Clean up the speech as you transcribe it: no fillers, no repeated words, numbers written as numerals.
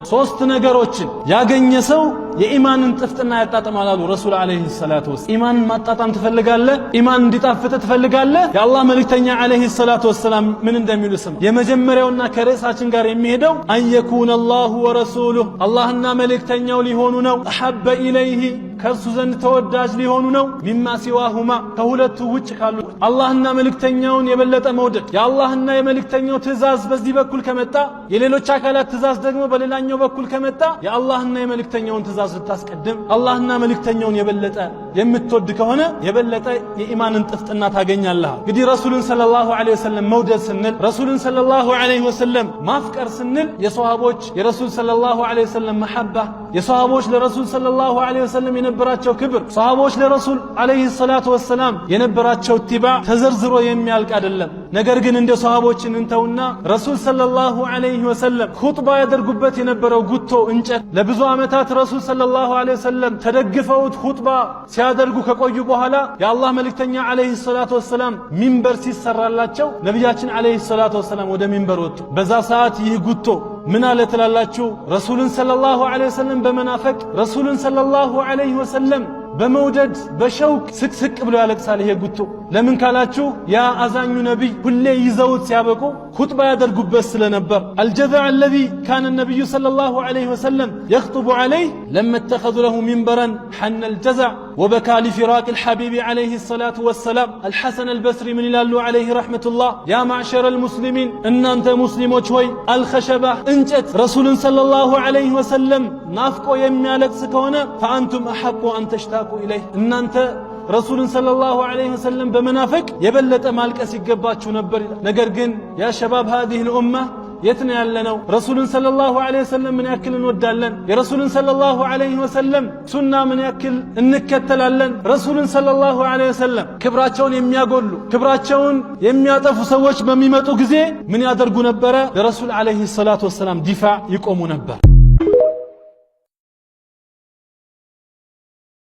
ሶስት ነገሮችን ያገኘ ሰው የኢማንን ጥፍጥና ያጣጣማል አሉ ረሱል አለይሂ ሰላቱ ወሰለም። ኢማንን ማጣጣም ትፈልጋለህ? ኢማን እንዲጣፍጥ ትፈልጋለህ? የአላህ መልእክተኛ አለይሂ ሰላቱ ወሰለም ምን እንደሚሉ ስም የመጀመሪያውና ከርዕሳችን ጋር የሚሄደው አንየኩነ አላሁ ወረሱሉሁ አላህና መልእክተኛው ሊሆኑ ነው። አሐበ ኢለይሂ ከእርሱ ዘንድ ተወዳጅ ሊሆኑ ነው። ሚማ ሲዋሁማ ከሁለቱ ውጭ ካሉ አላህና መልእክተኛውን የበለጠ መውደድ። የአላህና የመልእክተኛው ትእዛዝ በዚህ በኩል ከመጣ የሌሎች አካላት ትእዛዝ ደግሞ በሌላኛው በኩል ከመጣ የአላህና የመልእክተኛውን ትእዛዝ ልታስቀድም አላህና መልእክተኛውን የበለጠ የምትወድ ከሆነ የበለጠ የኢማንን ጥፍጥና ታገኛለህ። እንግዲህ ረሱልን ሰለላሁ ዐለይሂ ወሰለም መውደድ ስንል ረሱልን ሰለላሁ ዐለይሂ ወሰለም ማፍቀር ስንል የሷሃቦች የረሱል ሰለላሁ ዐለይሂ ወሰለም መሐባ የሷሃቦች ለረሱል ሰለላሁ ዐለይሂ ወሰለም የነበራቸው ክብር ሷሃቦች ለረሱል ዐለይሂ ሰላቱ ወሰላም የነበራቸው ኢትባዕ ተዘርዝሮ የሚያልቅ አይደለም። ነገር ግን እንደ ሷሃቦችን እንተውና ረሱል ሰለላሁ ዐለይሂ ወሰለም ኹጥባ ያደርጉበት የነበረው ጉቶ እንጨት ለብዙ ዓመታት ረሱል ሰለላሁ ዐለይሂ ወሰለም ተደግፈውት ኹጥባ ሲያደርጉ ከቆዩ በኋላ የአላህ መልእክተኛ ዐለይሂ ሰላቱ ወሰላም ሚንበር ሲሰራላቸው ነቢያችን ዐለይሂ ሰላቱ ወሰላም ወደ ሚንበር ወጡ። በዛ ሰዓት ይህ ጉቶ ምን አለ ትላላችሁ? ረሱልን ሰለላሁ ዐለይሂ ወሰለም በመናፈቅ ረሱልን ሰለላሁ ዐለይሂ ወሰለም በመውደድ በሸውቅ ስቅስቅ ብሎ ያለቅሳል ይሄ ጉቶ። ለምን ካላችሁ ያ አዛኙ ነቢይ ሁሌ ይዘውት ሲያበቁ ኹጥባ ያደርጉበት ስለነበር አልጀዘዕ አለዚ ካነ ነቢዩ ሰለላሁ ዐለይሂ ወሰለም የኽጡቡ ዐለይህ ለማ ተኸዙ ለሁ ሚንበረን ሐነ አልጀዘዕ ወበካ ሊፊራቅ አልሐቢቢ ዐለይሂ ሰላቱ ወሰላም። አልሐሰን አልበስሪ ምን ይላሉ ዐለይሂ ረሕመቱላህ? ያ ማዕሸረ አልሙስሊሚን እናንተ ሙስሊሞች ሆይ አልኸሸባ እንጨት ረሱልን ሰለላሁ ዐለይሂ ወሰለም ናፍቆ የሚያለቅስ ከሆነ ፈአንቱም አሐቁ አን ተሽታቁ ኢለይህ እናንተ ረሱልን ሰለላሁ ዐለይሂ ወሰለም በመናፈቅ የበለጠ ማልቀስ ይገባችሁ ነበር። ነገር ግን ያ ሸባብ ሃዚሂል ኡማ የት ነው ያለነው? ረሱልን ሰለላሁ ዐለይሂ ወሰለም ምን ያክል እንወዳለን? የረሱልን ሰለላሁ ዐለይሂ ወሰለም ሱና ምን ያክል እንከተላለን? ረሱልን ሰለላሁ ዐለይሂ ወሰለም ክብራቸውን የሚያጎሉ ክብራቸውን የሚያጠፉ ሰዎች በሚመጡ ጊዜ ምን ያደርጉ ነበረ? ለረሱል ዐለይሂ ሰላቱ ወሰላም ዲፋዕ ይቆሙ ነበር።